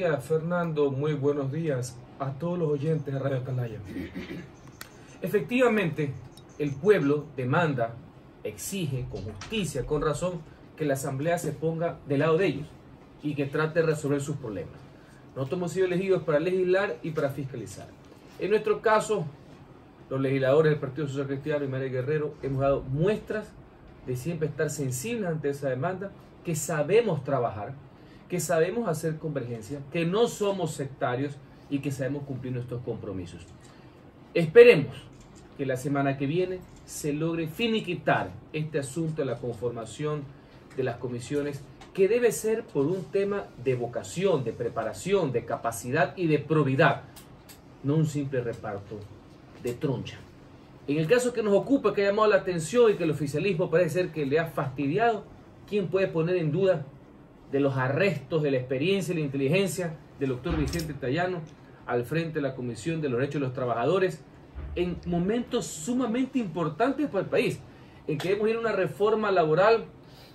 Fernando, muy buenos días a todos los oyentes de Radio Atalaya. Efectivamente, el pueblo demanda, exige con justicia, con razón, que la Asamblea se ponga del lado de ellos y que trate de resolver sus problemas. Nosotros hemos sido elegidos para legislar y para fiscalizar. En nuestro caso, los legisladores del Partido Social Cristiano y María Guerrero hemos dado muestras de siempre estar sensibles ante esa demanda, que sabemos trabajar, que sabemos hacer convergencia, que no somos sectarios y que sabemos cumplir nuestros compromisos. Esperemos que la semana que viene se logre finiquitar este asunto de la conformación de las comisiones, que debe ser por un tema de vocación, de preparación, de capacidad y de probidad, no un simple reparto de troncha. En el caso que nos ocupa, que ha llamado la atención y que el oficialismo parece ser que le ha fastidiado, ¿quién puede poner en duda de los arrestos, de la experiencia y la inteligencia del doctor Vicente Tallano al frente de la Comisión de los Derechos de los Trabajadores en momentos sumamente importantes para el país, en que debemos ir a una reforma laboral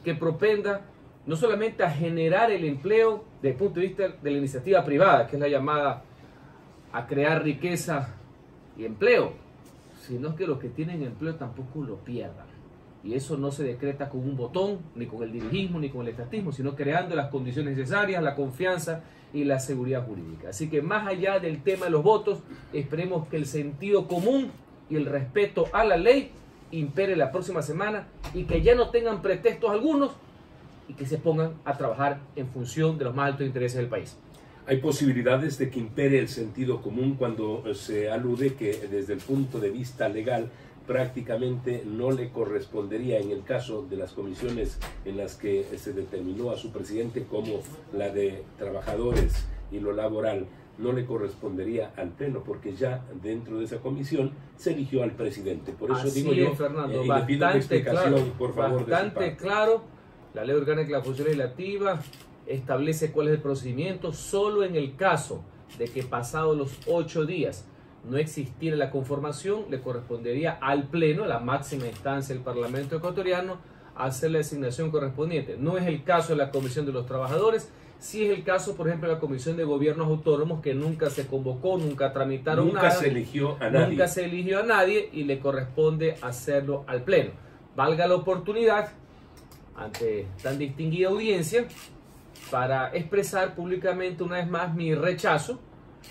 que propenda no solamente a generar el empleo desde el punto de vista de la iniciativa privada, que es la llamada a crear riqueza y empleo, sino que los que tienen empleo tampoco lo pierdan. Y eso no se decreta con un botón, ni con el dirigismo, ni con el estatismo, sino creando las condiciones necesarias, la confianza y la seguridad jurídica. Así que más allá del tema de los votos, esperemos que el sentido común y el respeto a la ley impere la próxima semana y que ya no tengan pretextos algunos y que se pongan a trabajar en función de los más altos intereses del país. Hay posibilidades de que impere el sentido común cuando se alude que desde el punto de vista legal prácticamente no le correspondería, en el caso de las comisiones en las que se determinó a su presidente como la de trabajadores y lo laboral, no le correspondería al Pleno, porque ya dentro de esa comisión se eligió al presidente. Por eso así digo yo, Fernando, y le pido una explicación, claro, por favor, bastante claro. La ley orgánica de la función legislativa establece cuál es el procedimiento. Solo en el caso de que pasados los 8 días no existiera la conformación, le correspondería al Pleno, la máxima instancia del Parlamento ecuatoriano, hacer la designación correspondiente. No es el caso de la Comisión de los Trabajadores, sí es el caso, por ejemplo, de la Comisión de Gobiernos Autónomos, que nunca se convocó, nunca tramitaron nada. Nunca se eligió a nadie. Nunca se eligió a nadie y le corresponde hacerlo al Pleno. Valga la oportunidad, ante tan distinguida audiencia, para expresar públicamente una vez más mi rechazo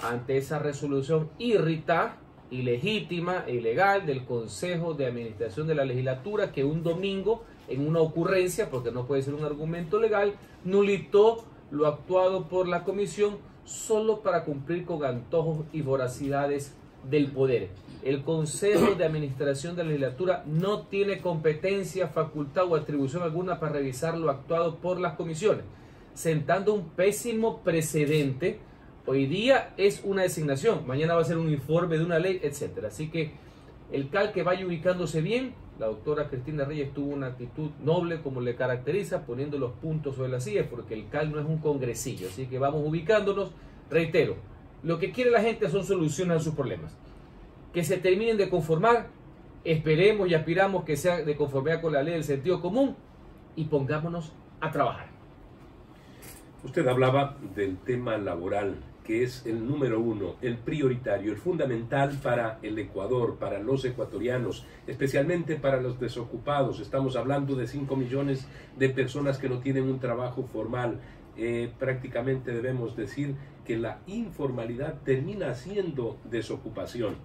ante esa resolución irritada, ilegítima e ilegal del Consejo de Administración de la Legislatura, que un domingo, en una ocurrencia, porque no puede ser un argumento legal, nulitó lo actuado por la comisión solo para cumplir con antojos y voracidades del poder. El Consejo de Administración de la Legislatura no tiene competencia, facultad o atribución alguna para revisar lo actuado por las comisiones, sentando un pésimo precedente. Hoy día es una designación, mañana va a ser un informe de una ley, etc. Así que el CAL que vaya ubicándose bien. La doctora Cristina Reyes tuvo una actitud noble, como le caracteriza, poniendo los puntos sobre las sillas, porque el CAL no es un congresillo. Así que vamos ubicándonos. Reitero, lo que quiere la gente son soluciones a sus problemas. Que se terminen de conformar, esperemos y aspiramos que sea de conformidad con la ley del sentido común, y pongámonos a trabajar. Usted hablaba del tema laboral, que es el número uno, el prioritario, el fundamental para el Ecuador, para los ecuatorianos, especialmente para los desocupados. Estamos hablando de 5 millones de personas que no tienen un trabajo formal. Prácticamente debemos decir que la informalidad termina siendo desocupación.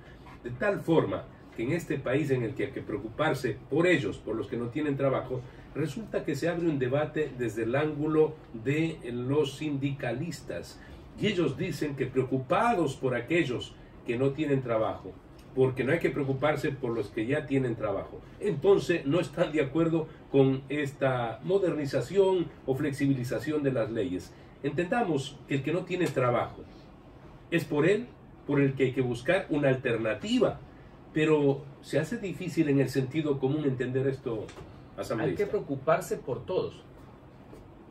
De tal forma que en este país en el que hay que preocuparse por ellos, por los que no tienen trabajo, resulta que se abre un debate desde el ángulo de los sindicalistas. Y ellos dicen que preocupados por aquellos que no tienen trabajo, porque no hay que preocuparse por los que ya tienen trabajo. Entonces no están de acuerdo con esta modernización o flexibilización de las leyes. Entendamos que el que no tiene trabajo es por él por el que hay que buscar una alternativa, pero se hace difícil en el sentido común entender esto, asambleísta. Hay que preocuparse por todos,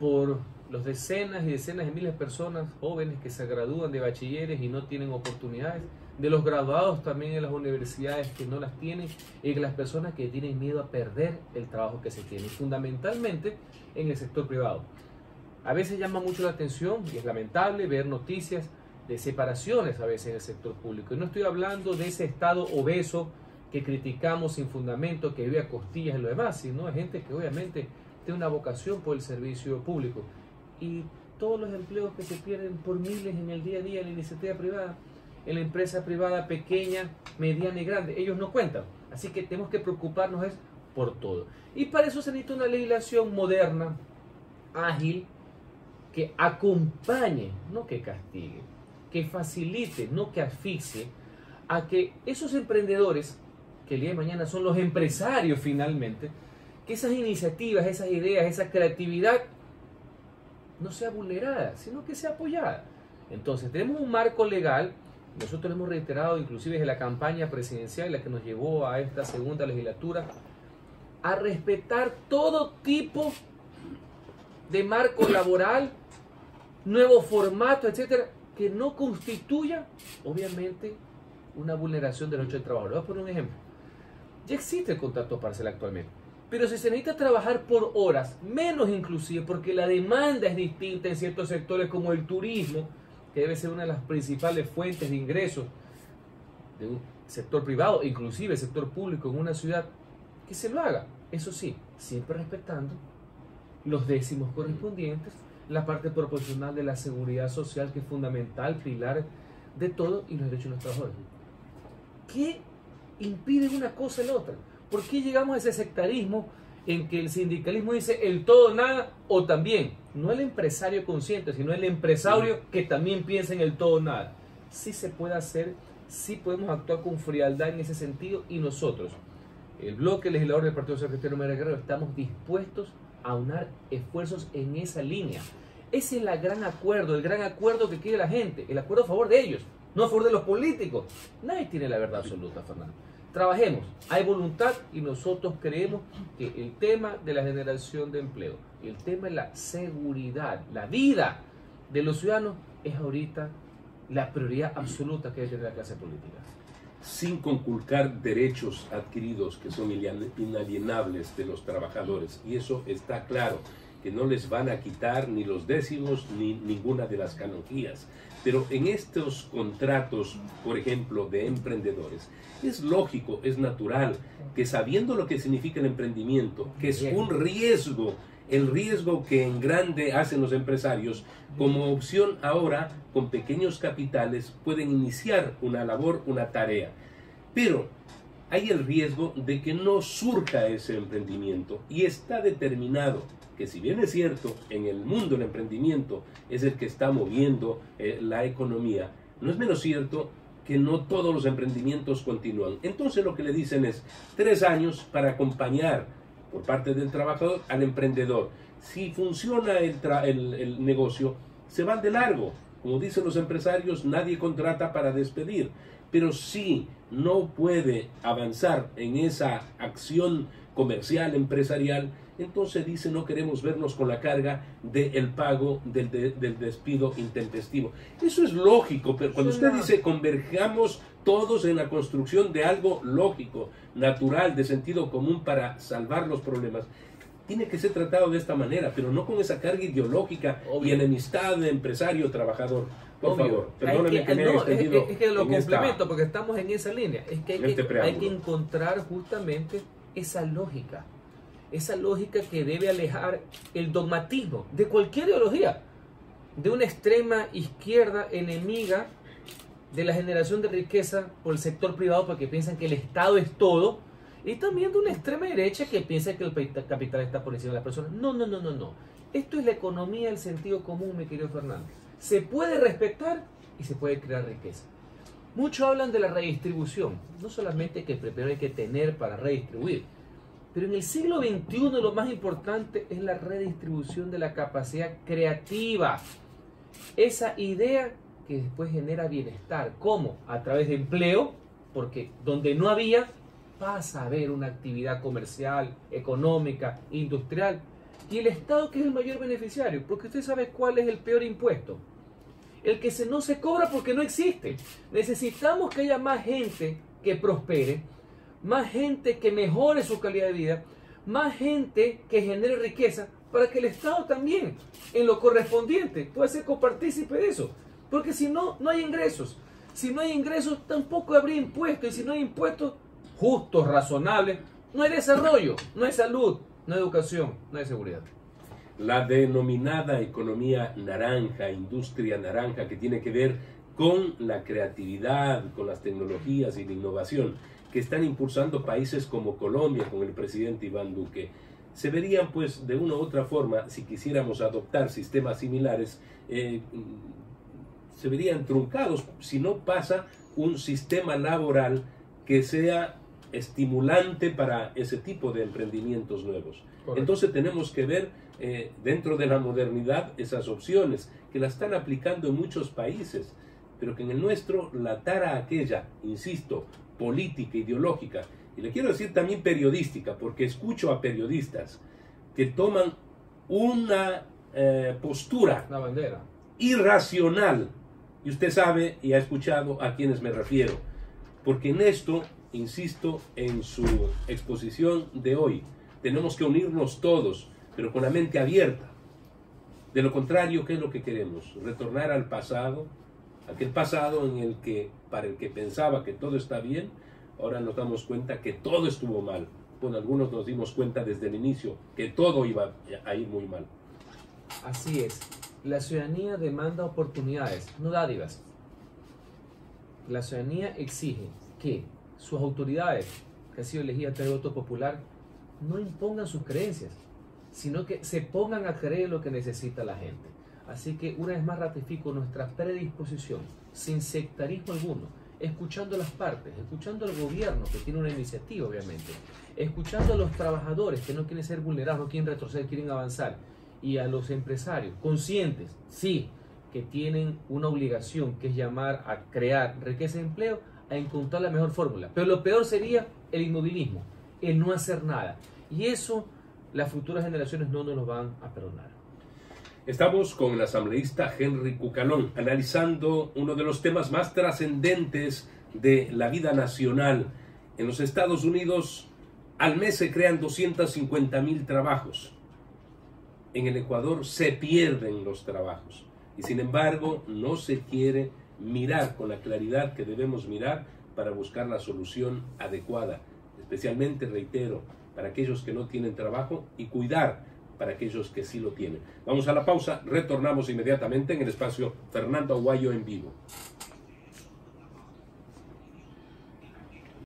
por los decenas y decenas de miles de personas jóvenes que se gradúan de bachilleres y no tienen oportunidades, de los graduados también en las universidades que no las tienen, y de las personas que tienen miedo a perder el trabajo que se tiene, fundamentalmente en el sector privado. A veces llama mucho la atención y es lamentable ver noticias de separaciones a veces en el sector público. Y no estoy hablando de ese estado obeso que criticamos sin fundamento, que vive a costillas y lo demás, sino de gente que obviamente tiene una vocación por el servicio público. Y todos los empleos que se pierden por miles en el día a día en la iniciativa privada, en la empresa privada pequeña, mediana y grande, ellos no cuentan. Así que tenemos que preocuparnos por todo. Y para eso se necesita una legislación moderna, ágil, que acompañe, no que castigue, que facilite, no que asfixie, a que esos emprendedores, que el día de mañana son los empresarios finalmente, que esas iniciativas, esas ideas, esa creatividad no sea vulnerada, sino que sea apoyada. Entonces tenemos un marco legal, nosotros lo hemos reiterado inclusive desde la campaña presidencial, la que nos llevó a esta segunda legislatura, a respetar todo tipo de marco laboral, nuevos formatos, etcétera, que no constituya, obviamente, una vulneración del derecho del trabajo. Le voy a poner un ejemplo. Ya existe el contrato parcial actualmente, pero si se necesita trabajar por horas, menos inclusive, porque la demanda es distinta en ciertos sectores como el turismo, que debe ser una de las principales fuentes de ingresos de un sector privado, inclusive el sector público en una ciudad, que se lo haga. Eso sí, siempre respetando los décimos correspondientes, la parte proporcional de la seguridad social, que es fundamental, pilar de todo, y los derechos de los trabajadores. ¿Qué impide una cosa y la otra? ¿Por qué llegamos a ese sectarismo en que el sindicalismo dice el todo nada, o también, no el empresario consciente, sino el empresario que también piensa en el todo nada? Sí se puede hacer, sí podemos actuar con frialdad en ese sentido, y nosotros, el bloque legislador del Partido Secretario María Guerrero, estamos dispuestos a unar esfuerzos en esa línea. Ese es el gran acuerdo que quiere la gente, el acuerdo a favor de ellos, no a favor de los políticos. Nadie tiene la verdad absoluta, Fernando. Trabajemos, hay voluntad, y nosotros creemos que el tema de la generación de empleo, el tema de la seguridad, la vida de los ciudadanos, es ahorita la prioridad absoluta que debe tener la clase política. Sin conculcar derechos adquiridos que son inalienables de los trabajadores, y eso está claro, que no les van a quitar ni los décimos ni ninguna de las canonjías. Pero en estos contratos, por ejemplo, de emprendedores, es lógico, es natural que, sabiendo lo que significa el emprendimiento, que es un riesgo, el riesgo que en grande hacen los empresarios, como opción ahora, con pequeños capitales, pueden iniciar una labor, una tarea. Pero hay el riesgo de que no surja ese emprendimiento, y está determinado que, si bien es cierto, en el mundo el emprendimiento es el que está moviendo la economía, no es menos cierto que no todos los emprendimientos continúan. Entonces lo que le dicen es 3 años para acompañar por parte del trabajador al emprendedor. Si funciona el negocio, se van de largo. Como dicen los empresarios, nadie contrata para despedir. Pero si no puede avanzar en esa acción comercial, empresarial, entonces dice: no queremos vernos con la carga del pago del despido intempestivo. Eso es lógico, pero cuando usted dice converjamos todos en la construcción de algo lógico, natural, de sentido común para salvar los problemas, tiene que ser tratado de esta manera, pero no con esa carga ideológica y enemistad de empresario-trabajador. Por favor, perdóname que me haya extendido. Es que lo complemento, porque estamos en esa línea. Es que hay que encontrar justamente esa lógica que debe alejar el dogmatismo de cualquier ideología, de una extrema izquierda enemiga de la generación de riqueza por el sector privado, porque piensan que el Estado es todo, y también de una extrema derecha que piensa que el capital está por encima de las personas. No. Esto es la economía del sentido común, mi querido Fernando. Se puede respetar y se puede crear riqueza. Muchos hablan de la redistribución, no solamente que primero hay que tener para redistribuir, pero en el siglo XXI lo más importante es la redistribución de la capacidad creativa. Esa idea que después genera bienestar. ¿Cómo? A través de empleo, porque donde no había, pasa a haber una actividad comercial, económica, industrial. Y el Estado, que es el mayor beneficiario, porque usted sabe cuál es el peor impuesto. El que no se cobra porque no existe. Necesitamos que haya más gente que prospere, más gente que mejore su calidad de vida, más gente que genere riqueza, para que el Estado también, en lo correspondiente, pueda ser copartícipe de eso. Porque si no, no hay ingresos. Si no hay ingresos, tampoco habría impuestos. Y si no hay impuestos justos, razonables, no hay desarrollo, no hay salud, no hay educación, no hay seguridad. La denominada economía naranja, industria naranja, que tiene que ver con la creatividad, con las tecnologías y la innovación, que están impulsando países como Colombia con el presidente Iván Duque, se verían pues de una u otra forma, si quisiéramos adoptar sistemas similares, se verían truncados si no pasa un sistema laboral que sea estimulante para ese tipo de emprendimientos nuevos. Correcto. Entonces tenemos que ver dentro de la modernidad esas opciones que la están aplicando en muchos países, pero que en el nuestro la tara aquella, insisto, política, ideológica, y le quiero decir también periodística, porque escucho a periodistas que toman una postura irracional, y usted sabe y ha escuchado a quienes me refiero, porque en esto, insisto, en su exposición de hoy, tenemos que unirnos todos, pero con la mente abierta. De lo contrario, ¿qué es lo que queremos? Retornar al pasado, aquel pasado en el que, para el que pensaba que todo está bien, ahora nos damos cuenta que todo estuvo mal. Bueno, algunos nos dimos cuenta desde el inicio que todo iba a ir muy mal. Así es. La ciudadanía demanda oportunidades, no dádivas. La ciudadanía exige que sus autoridades, que han sido elegidas a través de voto popular, no impongan sus creencias, sino que se pongan a creer lo que necesita la gente. Así que una vez más ratifico nuestra predisposición, sin sectarismo alguno, escuchando las partes, escuchando al gobierno que tiene una iniciativa obviamente, escuchando a los trabajadores que no quieren ser vulnerados, no quieren retroceder, quieren avanzar, y a los empresarios conscientes, sí, que tienen una obligación que es llamar a crear riqueza y empleo, a encontrar la mejor fórmula. Pero lo peor sería el inmovilismo, el no hacer nada. Y eso las futuras generaciones no nos lo van a perdonar. Estamos con el asambleísta Henry Cucalón, analizando uno de los temas más trascendentes de la vida nacional. En los Estados Unidos, al mes se crean 250,000 trabajos. En el Ecuador se pierden los trabajos. Y sin embargo, no se quiere mirar con la claridad que debemos mirar para buscar la solución adecuada. Especialmente, reitero, para aquellos que no tienen trabajo y cuidar para aquellos que sí lo tienen. Vamos a la pausa, retornamos inmediatamente en el espacio Fernando Aguayo en vivo.